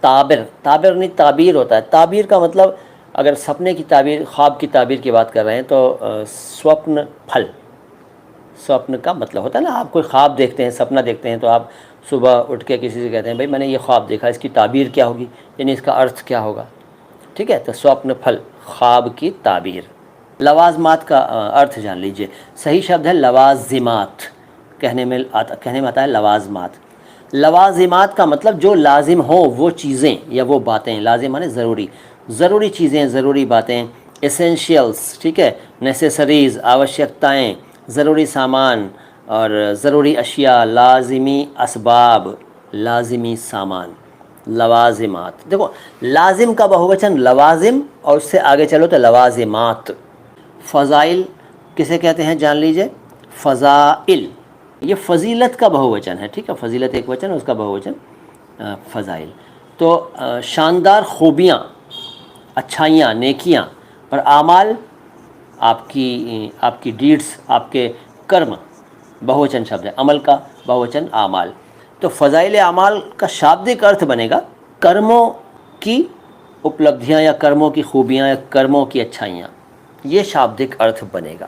تعبر، تعبر نہیں تعبیر ہوتا ہے. تعبیر کا مطلب اگر سپنے کی تعبیر، خواب کی تعبیر کی بات کر رہے ہیں تو سوپن پھل، سوپن کا مطلب ہوتا ہے نا، آپ کوئی خواب دیکھتے ہیں، سپنا دیکھتے ہیں، تو آپ صبح اٹھ کے کسی سے کہتے ہیں بھائی میں نے یہ خواب دیکھا، اس کی تعبیر کیا ہوگی، یعنی اس کا ارتھ کیا ہوگا. ٹھیک ہے، تو سوپن پھل خواب کی تعبیر. لوازمات کا ارتھ جان لیجئے. صحیح شبد ہے لوازمات، کہنے میں آتا ہے لوازمات. لوازمات کا مطلب جو لازم ہو وہ چیزیں یا وہ باتیں. لازم مانے ضروری، ضروری چیزیں، ضروری باتیں. ایسینشیلس، ٹھیک ہے، نیسیسریز آوشیکتائیں، ضروری سامان اور ضروری اشیاء، لازمی اسباب، لازمی سامان. لوازمات. دیکھو لازم کا بہووچن لوازم، اور اس سے آگے چلو تو لوازمات. فضائل کسے کہتے ہیں جان لیجئے، فضائل. یہ فضیلت کا بہووچن ہے. ٹھیک ہے، فضیلت ایک وچن، اس کا بہووچن فضائل. تو شاندار خوبیاں، اچھائیاں، نیکیاں. پر اعمال آپ کی ڈیڈس، آپ کے کرم، بہووچن شبد ہے. عمل کا بہووچن اعمال. تو فضائل اعمال کا شابدک ارتھ بنے گا کرموں کی اپلبدھیاں یا کرموں کی خوبیاں یا کرموں کی اچھائیاں. یہ شابدک ارتھ بنے گا.